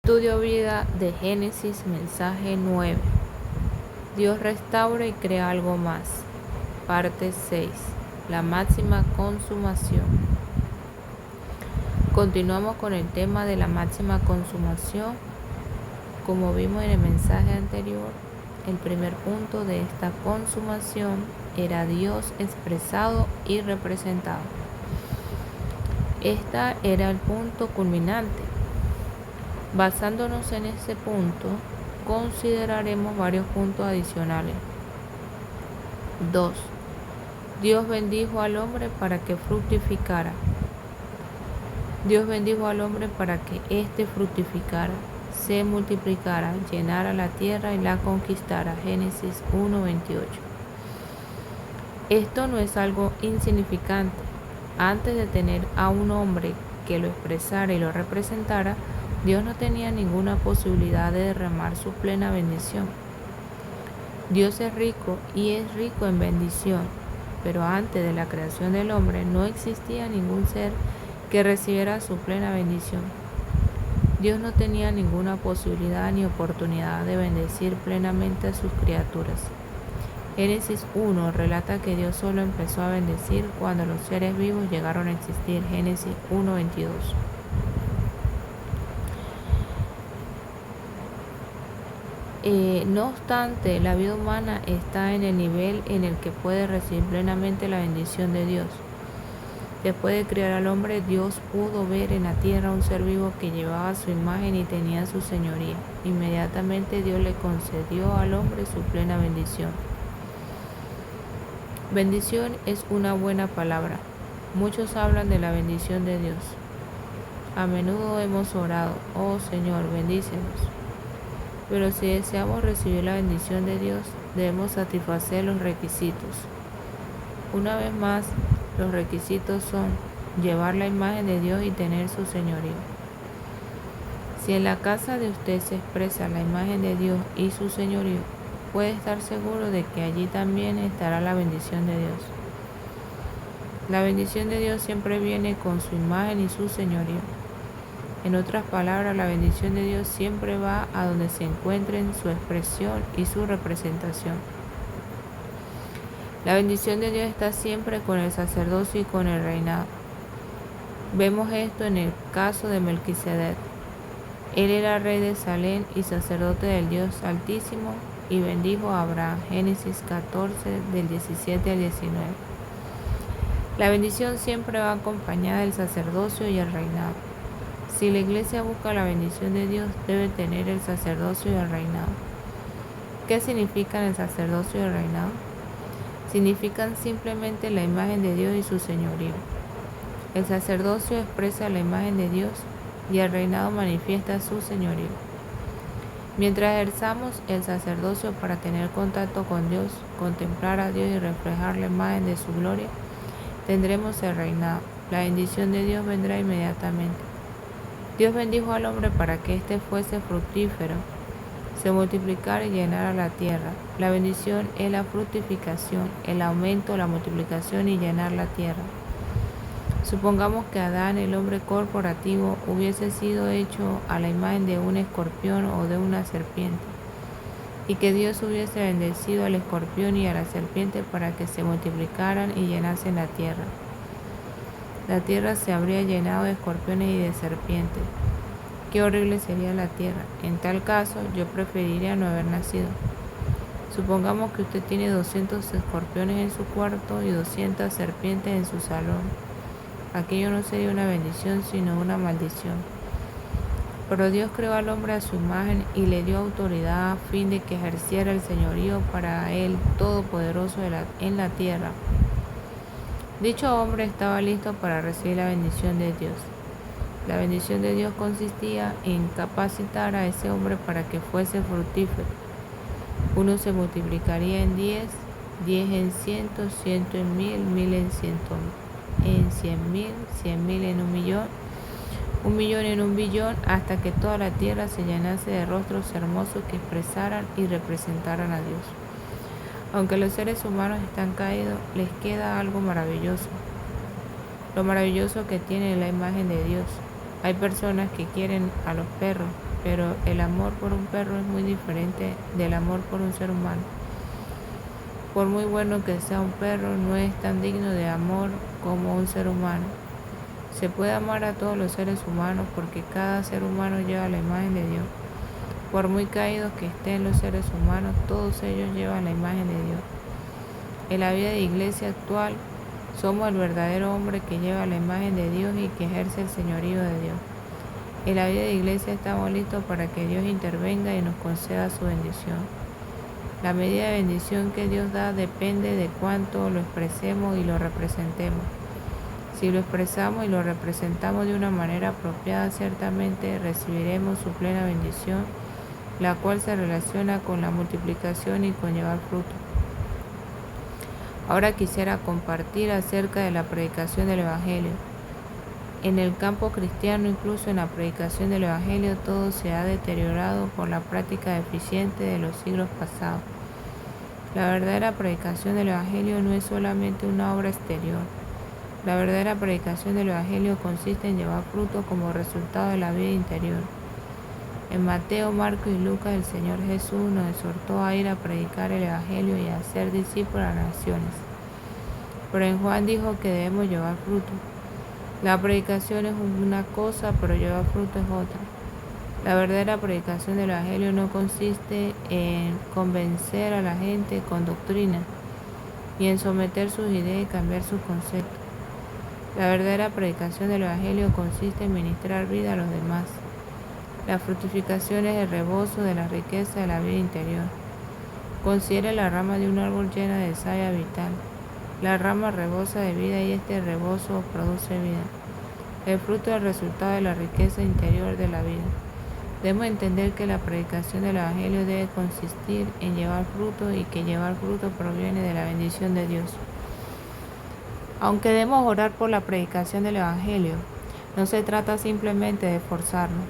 Estudio vida de Génesis, mensaje 9. Dios restaura y crea algo más. Parte 6. La máxima consumación. Continuamos con el tema de la máxima consumación. Como vimos en el mensaje anterior, el primer punto de esta consumación era Dios expresado y representado. Este era el punto culminante. Basándonos en ese punto, consideraremos varios puntos adicionales. 2. Dios bendijo al hombre para que fructificara. Dios bendijo al hombre para que éste fructificara, se multiplicara, llenara la tierra y la conquistara. Génesis 1:28. Esto no es algo insignificante. Antes de tener a un hombre que lo expresara y lo representara, Dios no tenía ninguna posibilidad de derramar su plena bendición. Dios es rico y es rico en bendición, pero antes de la creación del hombre no existía ningún ser que recibiera su plena bendición. Dios no tenía ninguna posibilidad ni oportunidad de bendecir plenamente a sus criaturas. Génesis 1 relata que Dios solo empezó a bendecir cuando los seres vivos llegaron a existir. Génesis 1:22. No obstante, la vida humana está en el nivel en el que puede recibir plenamente la bendición de Dios. Después de crear al hombre, Dios pudo ver en la tierra un ser vivo que llevaba su imagen y tenía su señoría. Inmediatamente Dios le concedió al hombre su plena bendición. Bendición es una buena palabra. Muchos hablan de la bendición de Dios. A menudo hemos orado: oh Señor, bendícenos. Pero si deseamos recibir la bendición de Dios, debemos satisfacer los requisitos. Una vez más, los requisitos son llevar la imagen de Dios y tener su señorío. Si en la casa de usted se expresa la imagen de Dios y su señorío, puede estar seguro de que allí también estará la bendición de Dios. La bendición de Dios siempre viene con su imagen y su señorío. En otras palabras, la bendición de Dios siempre va a donde se encuentren su expresión y su representación. La bendición de Dios está siempre con el sacerdocio y con el reinado. Vemos esto en el caso de Melquisedec. Él era rey de Salem y sacerdote del Dios Altísimo y bendijo a Abraham. Génesis 14, del 17 al 19. La bendición siempre va acompañada del sacerdocio y el reinado. Si la iglesia busca la bendición de Dios, debe tener el sacerdocio y el reinado. ¿Qué significan el sacerdocio y el reinado? Significan simplemente la imagen de Dios y su señorío. El sacerdocio expresa la imagen de Dios y el reinado manifiesta su señorío. Mientras ejerzamos el sacerdocio para tener contacto con Dios, contemplar a Dios y reflejar la imagen de su gloria, tendremos el reinado. La bendición de Dios vendrá inmediatamente. Dios bendijo al hombre para que éste fuese fructífero, se multiplicara y llenara la tierra. La bendición es la fructificación, el aumento, la multiplicación y llenar la tierra. Supongamos que Adán, el hombre corporativo, hubiese sido hecho a la imagen de un escorpión o de una serpiente, y que Dios hubiese bendecido al escorpión y a la serpiente para que se multiplicaran y llenasen la tierra. La tierra se habría llenado de escorpiones y de serpientes. Qué horrible sería la tierra. En tal caso, yo preferiría no haber nacido. Supongamos que usted tiene 200 escorpiones en su cuarto y 200 serpientes en su salón. Aquello no sería una bendición, sino una maldición. Pero Dios creó al hombre a su imagen y le dio autoridad a fin de que ejerciera el señorío para él todopoderoso en la tierra. Dicho hombre estaba listo para recibir la bendición de Dios. La bendición de Dios consistía en capacitar a ese hombre para que fuese fructífero. Uno se multiplicaría en 10, 10 en 100, 100 en 1000, 1000 en 100 en 100.000, 100.000 en 1.000.000, 1.000.000 en 1.000.000.000, hasta que toda la tierra se llenase de rostros hermosos que expresaran y representaran a Dios. Aunque los seres humanos están caídos, les queda algo maravilloso. Lo maravilloso que tiene la imagen de Dios. Hay personas que quieren a los perros, pero el amor por un perro es muy diferente del amor por un ser humano. Por muy bueno que sea un perro, no es tan digno de amor como un ser humano. Se puede amar a todos los seres humanos porque cada ser humano lleva la imagen de Dios. Por muy caídos que estén los seres humanos, todos ellos llevan la imagen de Dios. En la vida de iglesia actual, somos el verdadero hombre que lleva la imagen de Dios y que ejerce el señorío de Dios. En la vida de iglesia estamos listos para que Dios intervenga y nos conceda su bendición. La medida de bendición que Dios da depende de cuánto lo expresemos y lo representemos. Si lo expresamos y lo representamos de una manera apropiada, ciertamente recibiremos su plena bendición, la cual se relaciona con la multiplicación y con llevar fruto. Ahora quisiera compartir acerca de la predicación del Evangelio. En el campo cristiano, incluso en la predicación del Evangelio, todo se ha deteriorado por la práctica deficiente de los siglos pasados. La verdadera predicación del Evangelio no es solamente una obra exterior. La verdadera predicación del Evangelio consiste en llevar fruto como resultado de la vida interior. En Mateo, Marcos y Lucas, el Señor Jesús nos exhortó a ir a predicar el Evangelio y a ser discípulos a las naciones. Pero en Juan dijo que debemos llevar fruto. La predicación es una cosa, pero llevar fruto es otra. La verdadera predicación del Evangelio no consiste en convencer a la gente con doctrina y en someter sus ideas y cambiar sus conceptos. La verdadera predicación del Evangelio consiste en ministrar vida a los demás. La fructificación es el rebozo de la riqueza de la vida interior. Considere la rama de un árbol llena de savia vital. La rama rebosa de vida y este rebozo produce vida. El fruto es el resultado de la riqueza interior de la vida. Debemos entender que la predicación del Evangelio debe consistir en llevar fruto y que llevar fruto proviene de la bendición de Dios. Aunque debemos orar por la predicación del Evangelio, no se trata simplemente de forzarnos.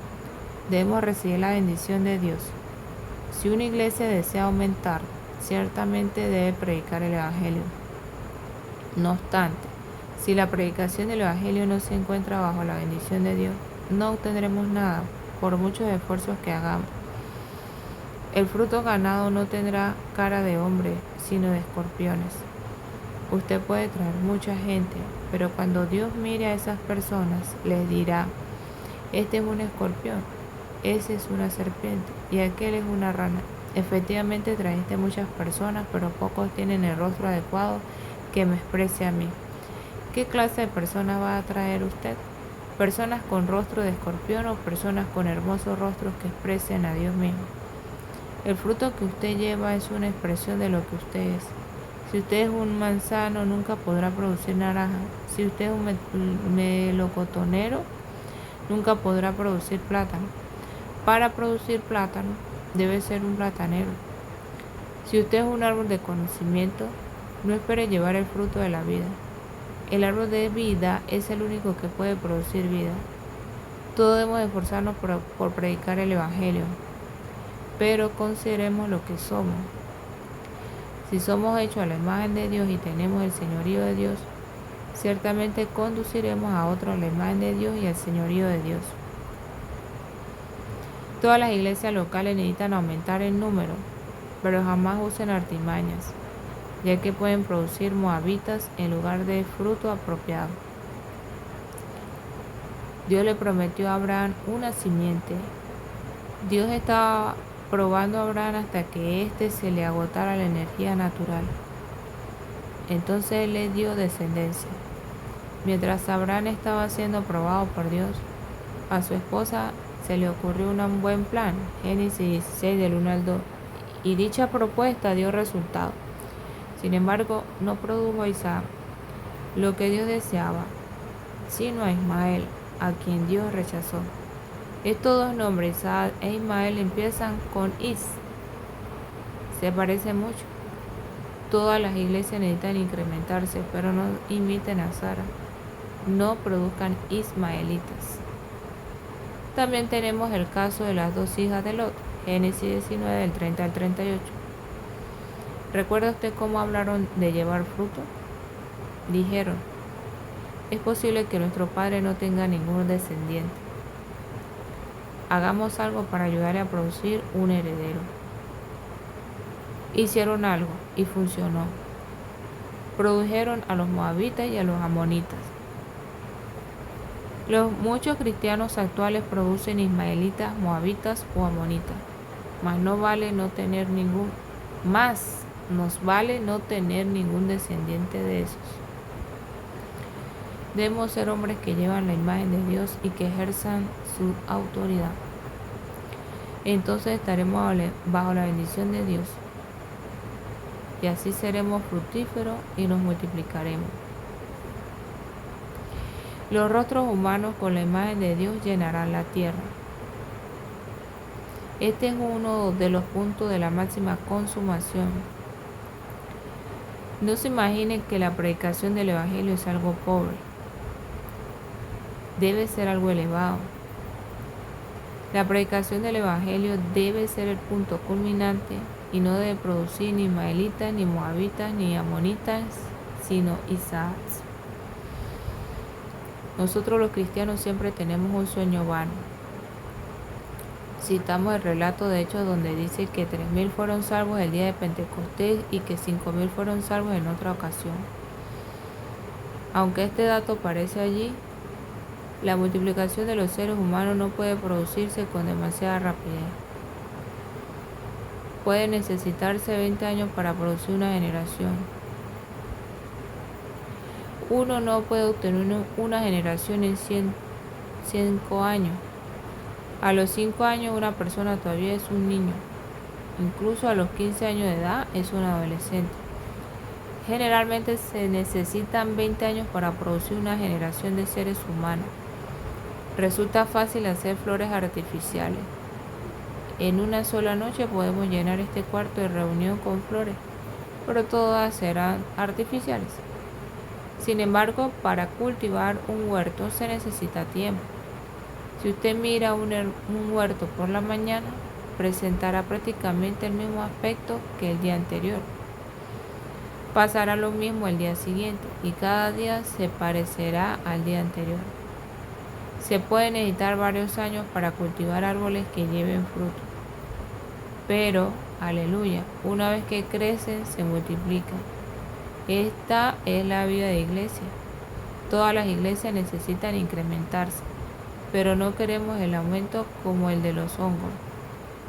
Debemos recibir la bendición de Dios. Si una iglesia desea aumentar, ciertamente debe predicar el Evangelio. No obstante, si la predicación del Evangelio no se encuentra bajo la bendición de Dios, no obtendremos nada, por muchos esfuerzos que hagamos. El fruto ganado no tendrá cara de hombre, sino de escorpiones. Usted puede traer mucha gente, pero cuando Dios mire a esas personas, les dirá: este es un escorpión, ese es una serpiente y aquel es una rana. Efectivamente trajiste muchas personas, pero pocos tienen el rostro adecuado que me exprese a mí. ¿Qué clase de personas va a traer usted? ¿Personas con rostro de escorpión o personas con hermosos rostros que expresen a Dios mismo? El fruto que usted lleva es una expresión de lo que usted es. Si usted es un manzano, nunca podrá producir naranja. Si usted es un melocotonero, nunca podrá producir plátano. Para producir plátano, debe ser un platanero. Si usted es un árbol de conocimiento, no espere llevar el fruto de la vida. El árbol de vida es el único que puede producir vida. Todos debemos esforzarnos por predicar el Evangelio, pero consideremos lo que somos. Si somos hechos a la imagen de Dios y tenemos el señorío de Dios, ciertamente conduciremos a otros a la imagen de Dios y al señorío de Dios. Todas las iglesias locales necesitan aumentar el número, pero jamás usen artimañas, ya que pueden producir moabitas en lugar de fruto apropiado. Dios le prometió a Abraham una simiente. Dios estaba probando a Abraham hasta que éste se le agotara la energía natural. Entonces él le dio descendencia. Mientras Abraham estaba siendo probado por Dios, a su esposa se le ocurrió un buen plan, Génesis 16 del 1 al 2, y dicha propuesta dio resultado. Sin embargo, no produjo a Isaac, lo que Dios deseaba, sino a Ismael, a quien Dios rechazó. Estos dos nombres, Isaac e Ismael, empiezan con Is. Se parecen mucho. Todas las iglesias necesitan incrementarse, pero no imiten a Sara. No produzcan ismaelitas. También tenemos el caso de las dos hijas de Lot, Génesis 19 del 30 al 38. ¿Recuerda usted cómo hablaron de llevar fruto? Dijeron: es posible que nuestro padre no tenga ningún descendiente. Hagamos algo para ayudarle a producir un heredero. Hicieron algo y funcionó. Produjeron a los moabitas y a los amonitas. Muchos cristianos actuales producen ismaelitas, moabitas o amonitas, mas nos vale no tener ningún descendiente de esos. Debemos ser hombres que llevan la imagen de Dios y que ejerzan su autoridad. Entonces estaremos bajo la bendición de Dios, y así seremos fructíferos y nos multiplicaremos. Los rostros humanos con la imagen de Dios llenarán la tierra. Este es uno de los puntos de la máxima consumación. No se imaginen que la predicación del Evangelio es algo pobre. Debe ser algo elevado. La predicación del Evangelio debe ser el punto culminante y no debe producir ni ismaelitas, ni moabitas, ni amonitas, sino Isaacs. Nosotros los cristianos siempre tenemos un sueño vano. Citamos el relato de Hechos donde dice que 3,000 fueron salvos el día de Pentecostés y que 5,000 fueron salvos en otra ocasión. Aunque este dato aparece allí, la multiplicación de los seres humanos no puede producirse con demasiada rapidez. Puede necesitarse 20 años para producir una generación. Uno no puede obtener una generación en 5 años. A los 5 años una persona todavía es un niño. Incluso a los 15 años de edad es un adolescente. Generalmente se necesitan 20 años para producir una generación de seres humanos. Resulta fácil hacer flores artificiales. En una sola noche podemos llenar este cuarto de reunión con flores, pero todas serán artificiales. Sin embargo, para cultivar un huerto se necesita tiempo. Si usted mira un huerto por la mañana, presentará prácticamente el mismo aspecto que el día anterior. Pasará lo mismo el día siguiente y cada día se parecerá al día anterior. Se puede necesitar varios años para cultivar árboles que lleven fruto. Pero, aleluya, una vez que crecen, se multiplican. Esta es la vida de iglesia. Todas las iglesias necesitan incrementarse, pero no queremos el aumento como el de los hongos,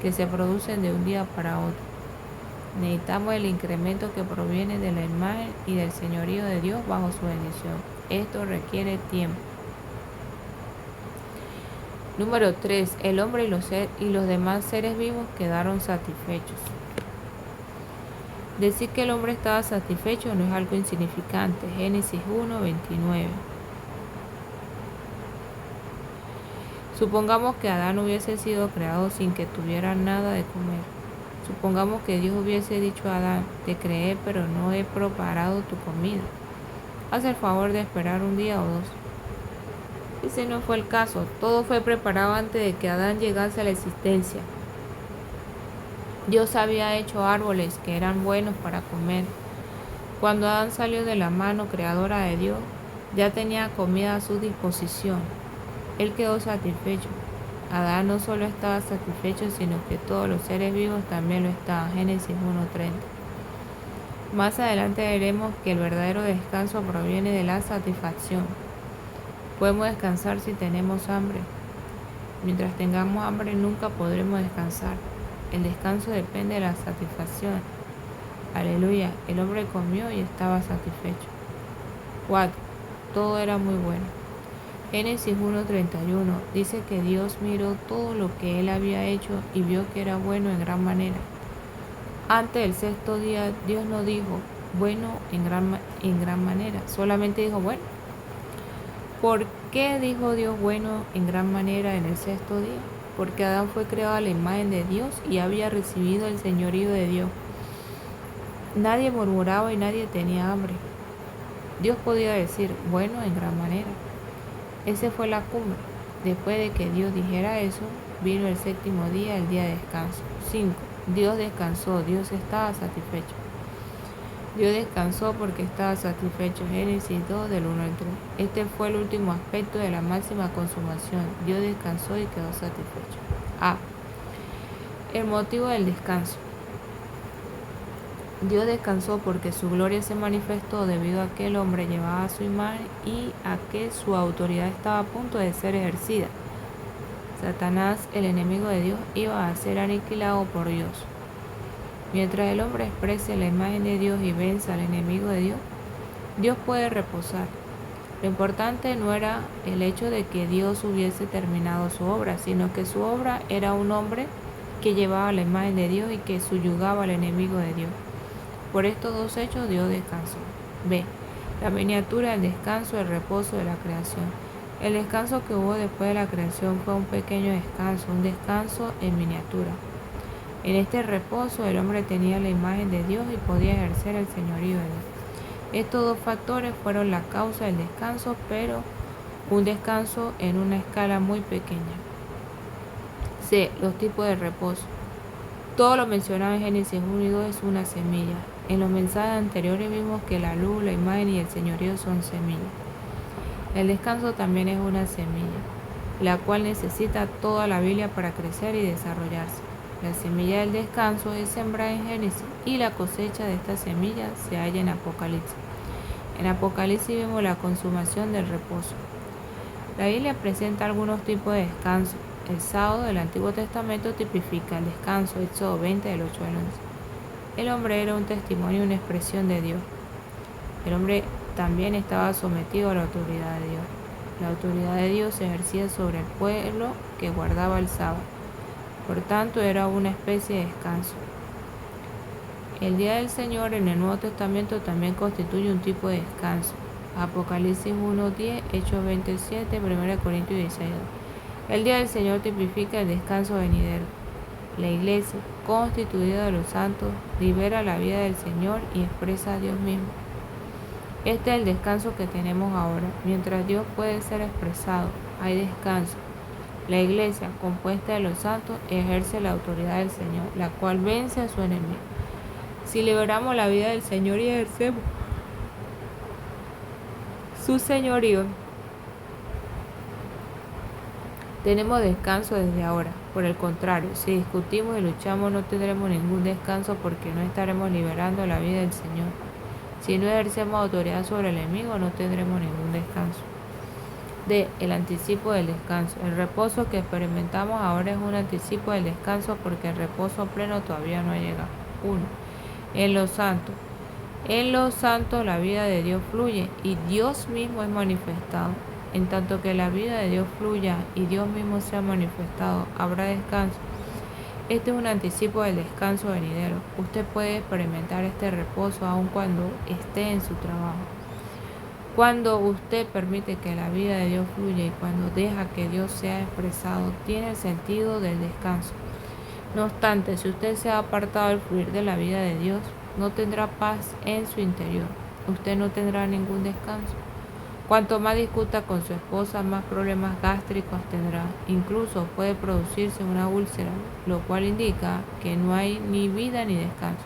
que se producen de un día para otro. Necesitamos el incremento que proviene de la imagen y del señorío de Dios bajo su bendición. Esto requiere tiempo. Número 3. El hombre y los demás seres vivos quedaron satisfechos. Decir que el hombre estaba satisfecho no es algo insignificante. Génesis 1:29. Supongamos que Adán hubiese sido creado sin que tuviera nada de comer. Supongamos que Dios hubiese dicho a Adán: te creé, pero no he preparado tu comida. Haz el favor de esperar un día o dos. Ese no fue el caso. Todo fue preparado antes de que Adán llegase a la existencia. Dios había hecho árboles que eran buenos para comer. Cuando Adán salió de la mano creadora de Dios, ya tenía comida a su disposición. Él quedó satisfecho. Adán no solo estaba satisfecho, sino que todos los seres vivos también lo estaban. Génesis 1:30. Más adelante veremos que el verdadero descanso proviene de la satisfacción. Podemos descansar si tenemos hambre. Mientras tengamos hambre nunca podremos descansar. El descanso depende de la satisfacción. Aleluya, el hombre comió y estaba satisfecho. 4. Todo era muy bueno. Génesis 1:31 dice que Dios miró todo lo que él había hecho y vio que era bueno en gran manera. Antes del sexto día, Dios no dijo bueno en gran manera, solamente dijo bueno. ¿Por qué dijo Dios bueno en gran manera en el sexto día? Porque Adán fue creado a la imagen de Dios y había recibido el señorío de Dios. Nadie murmuraba y nadie tenía hambre. Dios podía decir bueno en gran manera. Esa fue la cumbre. Después de que Dios dijera eso, vino el séptimo día, el día de descanso. 5. Dios descansó, Dios estaba satisfecho. Dios descansó porque estaba satisfecho. Génesis 2 del 1 al 3. Este fue el último aspecto de la máxima consumación. Dios descansó y quedó satisfecho. A. El motivo del descanso. Dios descansó porque su gloria se manifestó debido a que el hombre llevaba su imagen y a que su autoridad estaba a punto de ser ejercida. Satanás, el enemigo de Dios, iba a ser aniquilado por Dios. Mientras el hombre exprese la imagen de Dios y venza al enemigo de Dios, Dios puede reposar. Lo importante no era el hecho de que Dios hubiese terminado su obra, sino que su obra era un hombre que llevaba la imagen de Dios y que subyugaba al enemigo de Dios. Por estos dos hechos Dios descansó. B. La miniatura del descanso, el reposo de la creación. El descanso que hubo después de la creación fue un pequeño descanso, un descanso en miniatura. En este reposo el hombre tenía la imagen de Dios y podía ejercer el señorío de Dios. Estos dos factores fueron la causa del descanso, pero un descanso en una escala muy pequeña. C. Los tipos de reposo. Todo lo mencionado en Génesis 1 y 2 es una semilla. En los mensajes anteriores vimos que la luz, la imagen y el señorío son semillas. El descanso también es una semilla, la cual necesita toda la Biblia para crecer y desarrollarse. La semilla del descanso es sembrada en Génesis y la cosecha de esta semilla se halla en Apocalipsis. En Apocalipsis vemos la consumación del reposo. La Biblia presenta algunos tipos de descanso. El sábado del Antiguo Testamento tipifica el descanso, Éxodo 20 del 8 al 11. El hombre era un testimonio y una expresión de Dios. El hombre también estaba sometido a la autoridad de Dios. La autoridad de Dios se ejercía sobre el pueblo que guardaba el sábado. Por tanto, era una especie de descanso. El día del Señor en el Nuevo Testamento también constituye un tipo de descanso. Apocalipsis 1:10, Hechos 27, 1 Corintios 16. El día del Señor tipifica el descanso venidero. La iglesia, constituida de los santos, libera la vida del Señor y expresa a Dios mismo. Este es el descanso que tenemos ahora. Mientras Dios puede ser expresado, hay descanso. La iglesia, compuesta de los santos, ejerce la autoridad del Señor, la cual vence a su enemigo. Si liberamos la vida del Señor y ejercemos su señorío, tenemos descanso desde ahora. Por el contrario, si discutimos y luchamos no tendremos ningún descanso porque no estaremos liberando la vida del Señor. Si no ejercemos autoridad sobre el enemigo no tendremos ningún descanso. D. El anticipo del descanso. El reposo que experimentamos ahora es un anticipo del descanso porque el reposo pleno todavía no ha llegado. 1. En los santos. En los santos la vida de Dios fluye y Dios mismo es manifestado. En tanto que la vida de Dios fluya y Dios mismo sea manifestado, habrá descanso. Este es un anticipo del descanso venidero. Usted puede experimentar este reposo aun cuando esté en su trabajo. Cuando usted permite que la vida de Dios fluya y cuando deja que Dios sea expresado, tiene el sentido del descanso. No obstante, si usted se ha apartado del fluir de la vida de Dios, no tendrá paz en su interior. Usted no tendrá ningún descanso. Cuanto más discuta con su esposa, más problemas gástricos tendrá. Incluso puede producirse una úlcera, lo cual indica que no hay ni vida ni descanso.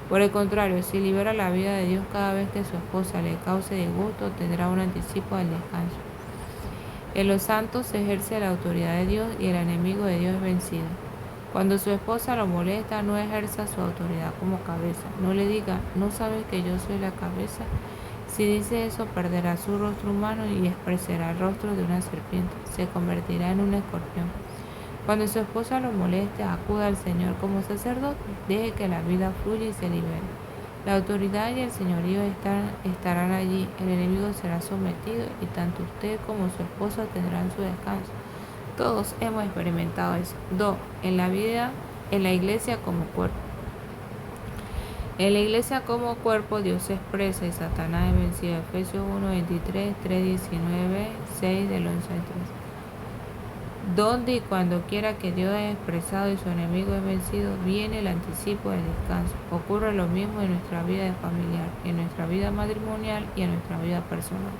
Por el contrario, si libera la vida de Dios cada vez que su esposa le cause disgusto, tendrá un anticipo del descanso. En los santos se ejerce la autoridad de Dios y el enemigo de Dios es vencido. Cuando su esposa lo molesta, no ejerza su autoridad como cabeza. No le diga, ¿no sabes que yo soy la cabeza? Si dice eso, perderá su rostro humano y expresará el rostro de una serpiente. Se convertirá en un escorpión. Cuando su esposa lo moleste, acuda al Señor como sacerdote. Deje que la vida fluya y se libere. La autoridad y el señorío estarán allí. El enemigo será sometido y tanto usted como su esposa tendrán su descanso. Todos hemos experimentado eso. 2. En la iglesia como cuerpo. En la iglesia como cuerpo Dios se expresa y Satanás es vencido. Efesios 1:23, 3:19, 6 del 11 al 13. Donde y cuando quiera que Dios es expresado y su enemigo es vencido, viene el anticipo del descanso. Ocurre lo mismo en nuestra vida familiar, en nuestra vida matrimonial y en nuestra vida personal.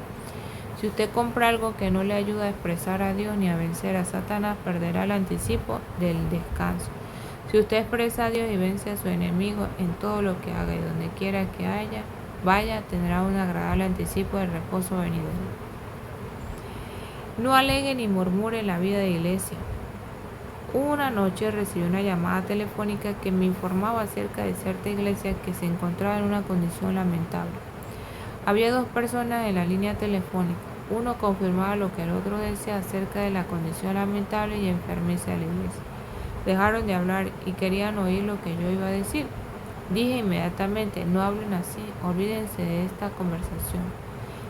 Si usted compra algo que no le ayuda a expresar a Dios ni a vencer a Satanás, perderá el anticipo del descanso. Si usted expresa a Dios y vence a su enemigo en todo lo que haga y donde quiera que vaya, tendrá un agradable anticipo del reposo venidero. No alegue ni murmure en la vida de iglesia. Una noche recibí una llamada telefónica que me informaba acerca de cierta iglesia que se encontraba en una condición lamentable. Había dos personas en la línea telefónica. Uno confirmaba lo que el otro decía acerca de la condición lamentable y enfermiza de la iglesia. Dejaron de hablar y querían oír lo que yo iba a decir. Dije inmediatamente, no hablen así, olvídense de esta conversación.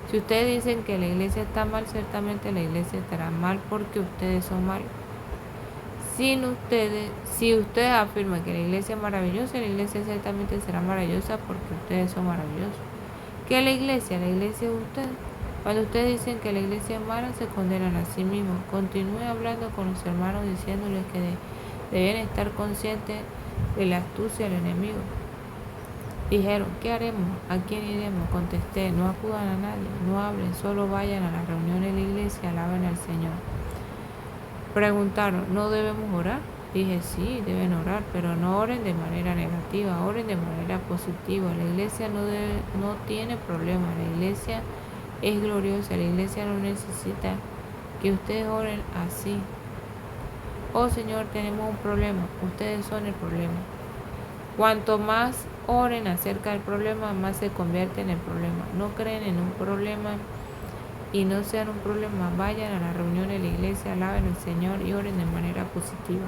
Si ustedes dicen que la iglesia está mal, ciertamente la iglesia estará mal porque ustedes son malos. Si ustedes afirman que la iglesia es maravillosa, la iglesia ciertamente será maravillosa porque ustedes son maravillosos. ¿Qué es la iglesia? La iglesia es ustedes. Cuando ustedes dicen que la iglesia es mala, se condenan a sí mismos. Continúe hablando con los hermanos diciéndoles que deben estar conscientes de la astucia del enemigo. Dijeron, ¿qué haremos? ¿A quién iremos? Contesté, no acudan a nadie, no hablen, solo vayan a las reuniones de la iglesia y alaben al Señor. Preguntaron, ¿no debemos orar? Dije, sí, deben orar, pero no oren de manera negativa, oren de manera positiva. La iglesia no tiene problema, la iglesia es gloriosa, la iglesia no necesita que ustedes oren así. Oh Señor, tenemos un problema, ustedes son el problema. Cuanto más oren acerca del problema, más se convierte en el problema. No creen en un problema y no sean un problema. Vayan a la reunión de la iglesia, alaben al Señor y oren de manera positiva.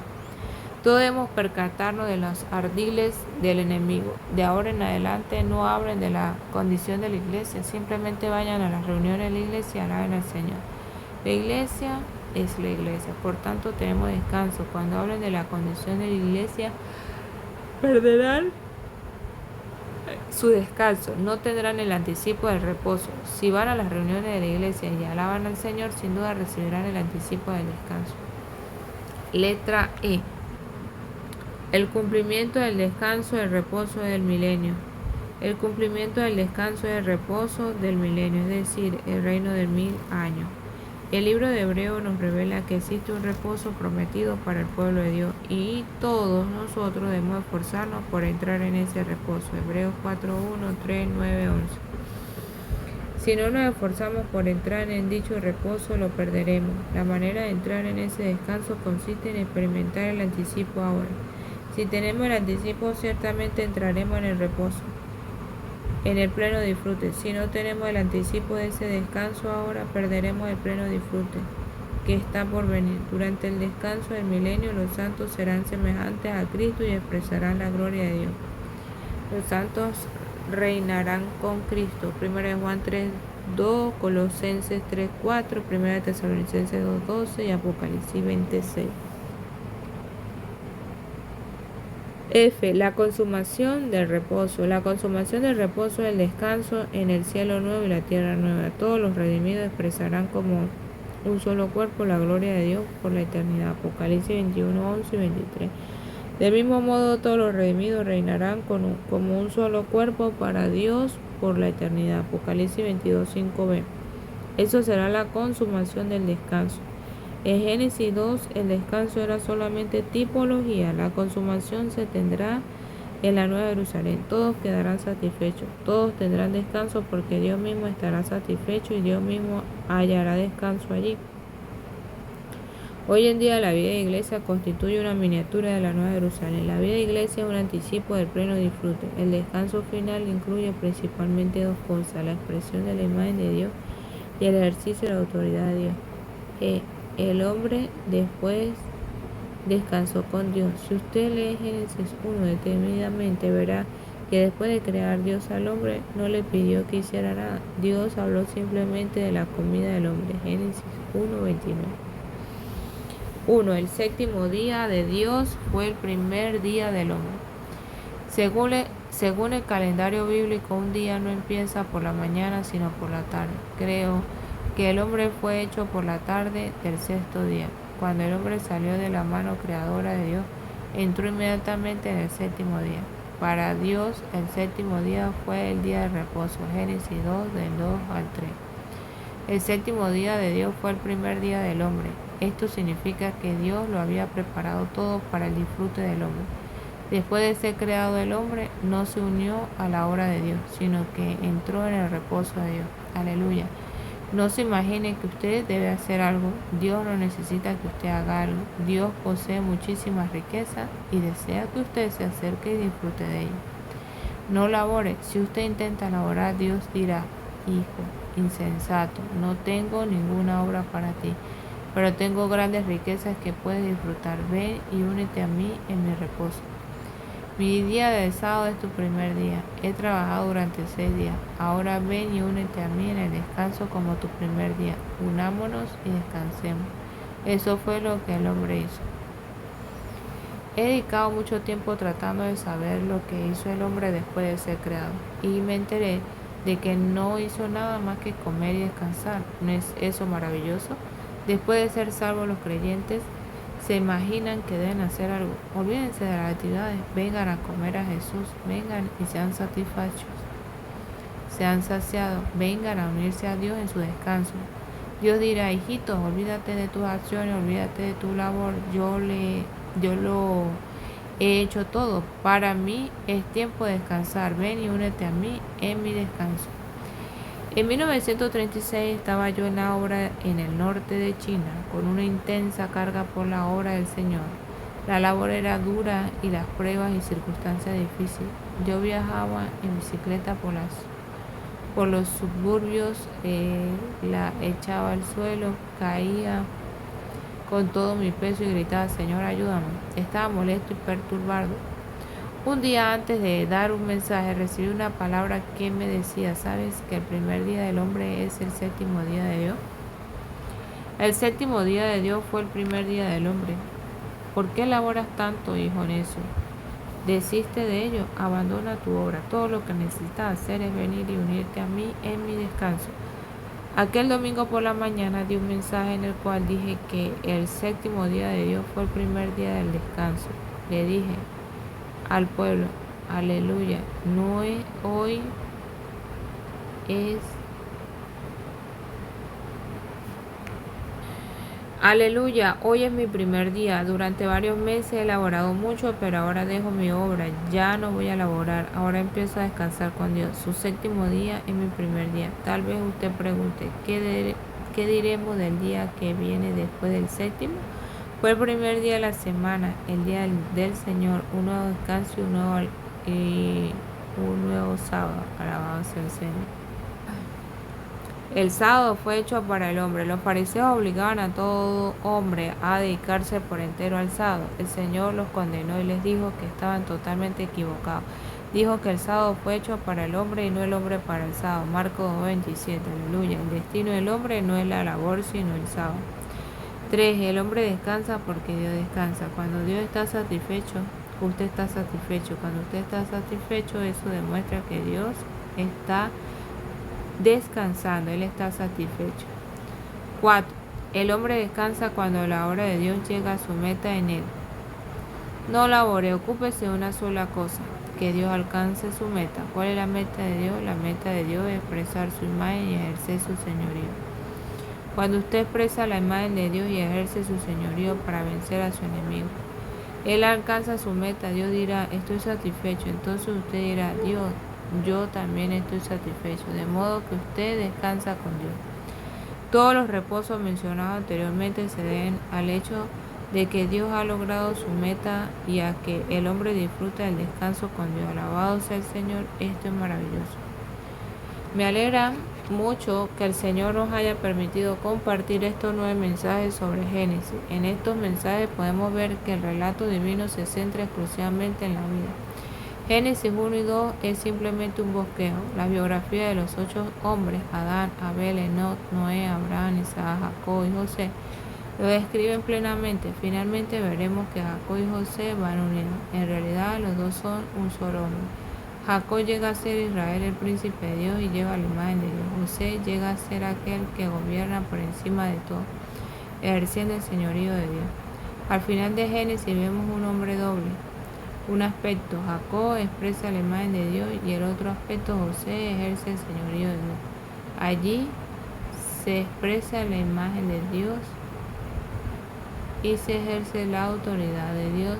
Todos debemos percatarnos de los ardiles del enemigo. De ahora en adelante no hablen de la condición de la iglesia, simplemente vayan a las reuniones de la iglesia y alaben al Señor. La iglesia es la iglesia, por tanto tenemos descanso. Cuando hablen de la condición de la iglesia, perderán su descanso, no tendrán el anticipo del reposo. Si van a las reuniones de la iglesia y alaban al Señor, sin duda recibirán el anticipo del descanso. Letra E. El cumplimiento del descanso del reposo del milenio. El cumplimiento del descanso del reposo del milenio, es decir, el reino de 1000 años. El libro de Hebreos nos revela que existe un reposo prometido para el pueblo de Dios y todos nosotros debemos esforzarnos por entrar en ese reposo. Hebreos 4:1, 3, 9, 11. Si no nos esforzamos por entrar en dicho reposo, lo perderemos. La manera de entrar en ese descanso consiste en experimentar el anticipo ahora. Si tenemos el anticipo, ciertamente entraremos en el reposo, en el pleno disfrute. Si no tenemos el anticipo de ese descanso ahora, perderemos el pleno disfrute que está por venir. Durante el descanso del milenio, los santos serán semejantes a Cristo y expresarán la gloria de Dios. Los santos reinarán con Cristo. 1 Juan 3:2, Colosenses 3:4, 1 Tesalonicenses 2:12 y Apocalipsis 20:6. F. La consumación del reposo. La consumación del reposo es el descanso en el cielo nuevo y la tierra nueva. Todos los redimidos expresarán como un solo cuerpo la gloria de Dios por la eternidad. Apocalipsis 21:11 y 23. Del mismo modo, todos los redimidos reinarán como un solo cuerpo para Dios por la eternidad. Apocalipsis 22:5b. Eso será la consumación del descanso. En Génesis 2, el descanso era solamente tipología. La consumación se tendrá en la Nueva Jerusalén. Todos quedarán satisfechos. Todos tendrán descanso porque Dios mismo estará satisfecho y Dios mismo hallará descanso allí. Hoy en día la vida de iglesia constituye una miniatura de la Nueva Jerusalén. La vida de iglesia es un anticipo del pleno disfrute. El descanso final incluye principalmente dos cosas: la expresión de la imagen de Dios y el ejercicio de la autoridad de Dios. El hombre después descansó con Dios. Si usted lee Génesis 1 detenidamente, verá que después de crear Dios al hombre, no le pidió que hiciera nada. Dios habló simplemente de la comida del hombre. Génesis 1:29. 1. El séptimo día de Dios fue el primer día del hombre. Según el calendario bíblico, un día no empieza por la mañana, sino por la tarde. Creo que el hombre fue hecho por la tarde del sexto día. Cuando el hombre salió de la mano creadora de Dios, entró inmediatamente en el séptimo día. Para Dios, el séptimo día fue el día de reposo. Génesis 2, del 2 al 3. El séptimo día de Dios fue el primer día del hombre. Esto significa que Dios lo había preparado todo para el disfrute del hombre. Después de ser creado el hombre, no se unió a la obra de Dios, sino que entró en el reposo de Dios. Aleluya. No se imagine que usted debe hacer algo. Dios no necesita que usted haga algo. Dios posee muchísimas riquezas y desea que usted se acerque y disfrute de ellas. No labore. Si usted intenta laborar, Dios dirá: hijo insensato, no tengo ninguna obra para ti, pero tengo grandes riquezas que puedes disfrutar. Ven y únete a mí en mi reposo. Mi día de sábado es tu primer día. He trabajado durante 6 días. Ahora ven y únete a mí en el descanso como tu primer día. Unámonos y descansemos. Eso fue lo que el hombre hizo. He dedicado mucho tiempo tratando de saber lo que hizo el hombre después de ser creado. Y me enteré de que no hizo nada más que comer y descansar. ¿No es eso maravilloso? Después de ser salvos, los creyentes se imaginan que deben hacer algo. Olvídense de las actividades. Vengan a comer a Jesús. Vengan y sean satisfechos. Sean saciados. Vengan a unirse a Dios en su descanso. Dios dirá: hijitos, olvídate de tus acciones, olvídate de tu labor. Yo lo he hecho todo. Para mí es tiempo de descansar. Ven y únete a mí en mi descanso. En 1936 estaba yo en la obra en el norte de China, con una intensa carga por la obra del Señor. La labor era dura y las pruebas y circunstancias difíciles. Yo viajaba en bicicleta por los suburbios, la echaba al suelo, caía con todo mi peso y gritaba: Señor, ayúdame. Estaba molesto y perturbado. Un día antes de dar un mensaje recibí una palabra que me decía: ¿sabes que el primer día del hombre es el séptimo día de Dios? El séptimo día de Dios fue el primer día del hombre. ¿Por qué laboras tanto, hijo necio? Desiste de ello, abandona tu obra. Todo lo que necesitas hacer es venir y unirte a mí en mi descanso. Aquel domingo por la mañana di un mensaje en el cual dije que el séptimo día de Dios fue el primer día del descanso. Le dije al pueblo: aleluya, hoy es aleluya, hoy es mi primer día. Durante varios meses he laborado mucho, pero ahora dejo mi obra. Ya no voy a laborar. Ahora empiezo a descansar con Dios. Su séptimo día es mi primer día. Tal vez usted pregunte: ¿qué diremos del día que viene después del séptimo? Fue el primer día de la semana, el día del Señor, un nuevo descanso y un nuevo sábado. Alabado sea el Señor. El sábado fue hecho para el hombre. Los fariseos obligaban a todo hombre a dedicarse por entero al sábado. El Señor los condenó y les dijo que estaban totalmente equivocados. Dijo que el sábado fue hecho para el hombre y no el hombre para el sábado. Marcos 2:27. Aleluya. El destino del hombre no es la labor, sino el sábado. 3. El hombre descansa porque Dios descansa. Cuando Dios está satisfecho, usted está satisfecho. Cuando usted está satisfecho, eso demuestra que Dios está descansando, Él está satisfecho. 4. El hombre descansa cuando la obra de Dios llega a su meta en Él. No labore, ocúpese de una sola cosa, que Dios alcance su meta. ¿Cuál es la meta de Dios? La meta de Dios es expresar su imagen y ejercer su señorío. Cuando usted expresa la imagen de Dios y ejerce su señorío para vencer a su enemigo, Él alcanza su meta. Dios dirá: estoy satisfecho. Entonces usted dirá: Dios, yo también estoy satisfecho. De modo que usted descansa con Dios. Todos los reposos mencionados anteriormente se deben al hecho de que Dios ha logrado su meta y a que el hombre disfruta del descanso con Dios. Alabado sea el Señor, esto es maravilloso. Me alegra mucho que el Señor nos haya permitido compartir estos 9 mensajes sobre Génesis. En estos mensajes podemos ver que el relato divino se centra exclusivamente en la vida. Génesis 1 y 2 es simplemente un bosquejo. La biografía de los 8 hombres, Adán, Abel, Enoc, Noé, Abraham, Isaac, Jacob y José, lo describen plenamente. Finalmente veremos que Jacob y José van unidos. En realidad los dos son un solo hombre. Jacob llega a ser Israel, el príncipe de Dios, y lleva la imagen de Dios. José llega a ser aquel que gobierna por encima de todo, ejerciendo el señorío de Dios. Al final de Génesis vemos un hombre doble. Un aspecto, Jacob expresa la imagen de Dios, y el otro aspecto, José, ejerce el señorío de Dios. Allí se expresa la imagen de Dios y se ejerce la autoridad de Dios.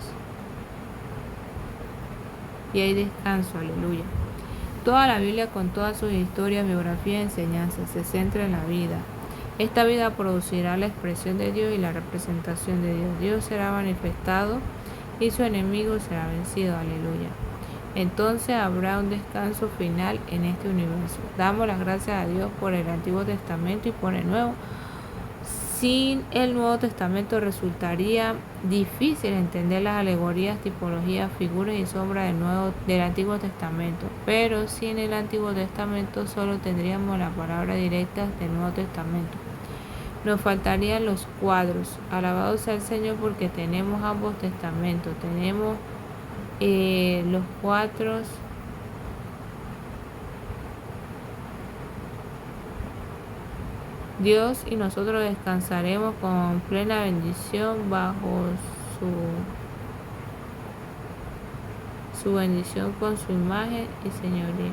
Y hay descanso, aleluya. Toda la Biblia, con todas sus historias, biografías y enseñanzas, se centra en la vida. Esta vida producirá la expresión de Dios y la representación de Dios. Dios será manifestado y su enemigo será vencido. Aleluya. Entonces habrá un descanso final en este universo. Damos las gracias a Dios por el Antiguo Testamento y por el Nuevo. Sin el Nuevo Testamento resultaría difícil entender las alegorías, tipologías, figuras y sombras del Antiguo Testamento. Pero sin el Antiguo Testamento solo tendríamos la palabra directa del Nuevo Testamento. Nos faltarían los cuadros. Alabado sea el Señor porque tenemos ambos testamentos. Tenemos los cuadros. Dios y nosotros descansaremos con plena bendición bajo su bendición con su imagen y señoría.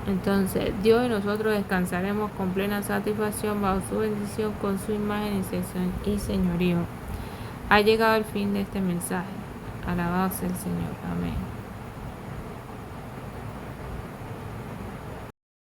Entonces, Dios y nosotros descansaremos con plena satisfacción bajo su bendición con su imagen y señorío. Ha llegado el fin de este mensaje. Alabado sea el Señor. Amén.